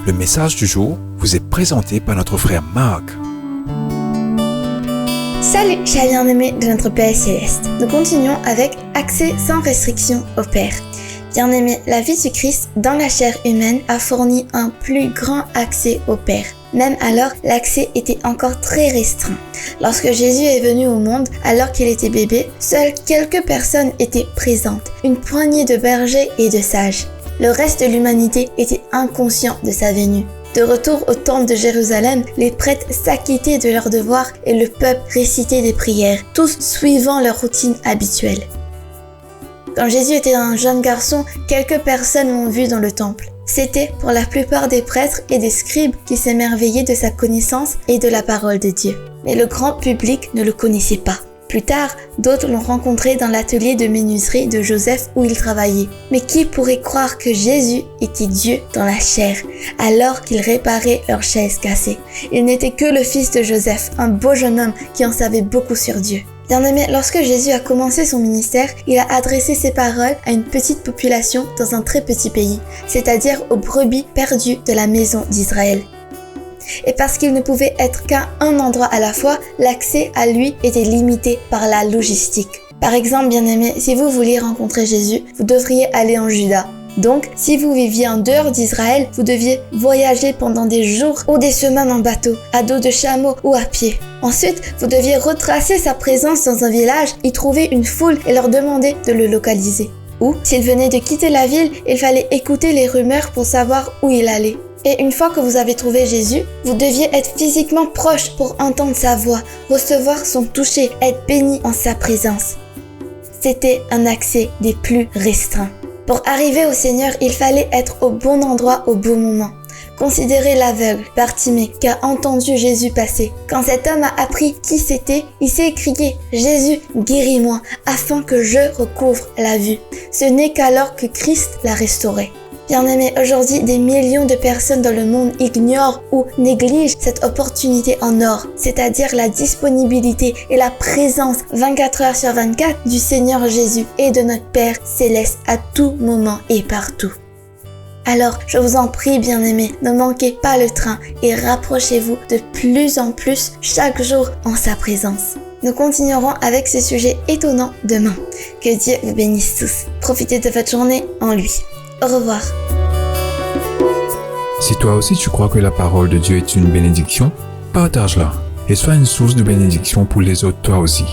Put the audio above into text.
Le message du jour vous est présenté par notre frère Marc. Salut, chers bien-aimés de notre Père Céleste. Nous continuons avec accès sans restriction au Père. Bien-aimés, la vie du Christ dans la chair humaine a fourni un plus grand accès au Père. Même alors, l'accès était encore très restreint. Lorsque Jésus est venu au monde, alors qu'il était bébé, seules quelques personnes étaient présentes, une poignée de bergers et de sages. Le reste de l'humanité était inconscient de sa venue. De retour au temple de Jérusalem, les prêtres s'acquittaient de leurs devoirs et le peuple récitait des prières, tous suivant leur routine habituelle. Quand Jésus était un jeune garçon, quelques personnes l'ont vu dans le temple. C'était pour la plupart des prêtres et des scribes qui s'émerveillaient de sa connaissance et de la parole de Dieu. Mais le grand public ne le connaissait pas. Plus tard, d'autres l'ont rencontré dans l'atelier de menuiserie de Joseph où il travaillait. Mais qui pourrait croire que Jésus était Dieu dans la chair, alors qu'il réparait leurs chaises cassées? Il n'était que le fils de Joseph, un beau jeune homme qui en savait beaucoup sur Dieu. Bien-aimé, lorsque Jésus a commencé son ministère, il a adressé ses paroles à une petite population dans un très petit pays, c'est-à-dire aux brebis perdues de la maison d'Israël. Et parce qu'il ne pouvait être qu'à un endroit à la fois, l'accès à lui était limité par la logistique. Par exemple, bien-aimé, si vous vouliez rencontrer Jésus, vous devriez aller en Juda. Donc, si vous viviez en dehors d'Israël, vous deviez voyager pendant des jours ou des semaines en bateau, à dos de chameau ou à pied. Ensuite, vous deviez retracer sa présence dans un village, y trouver une foule et leur demander de le localiser. Ou, s'il venait de quitter la ville, il fallait écouter les rumeurs pour savoir où il allait. Et une fois que vous avez trouvé Jésus, vous deviez être physiquement proche pour entendre sa voix, recevoir son toucher, être béni en sa présence. C'était un accès des plus restreints. Pour arriver au Seigneur, il fallait être au bon endroit au bon moment. Considérez l'aveugle, Bartimée, qui a entendu Jésus passer. Quand cet homme a appris qui c'était, il s'est crié « Jésus, guéris-moi, afin que je recouvre la vue ». Ce n'est qu'alors que Christ l'a restauré. Bien-aimés, aujourd'hui, des millions de personnes dans le monde ignorent ou négligent cette opportunité en or, c'est-à-dire la disponibilité et la présence 24 heures sur 24 du Seigneur Jésus et de notre Père Céleste à tout moment et partout. Alors, je vous en prie, bien-aimés, ne manquez pas le train et rapprochez-vous de plus en plus chaque jour en sa présence. Nous continuerons avec ce sujet étonnant demain. Que Dieu vous bénisse tous. Profitez de votre journée en lui. Au revoir. Si toi aussi tu crois que la parole de Dieu est une bénédiction, partage-la et sois une source de bénédiction pour les autres toi aussi.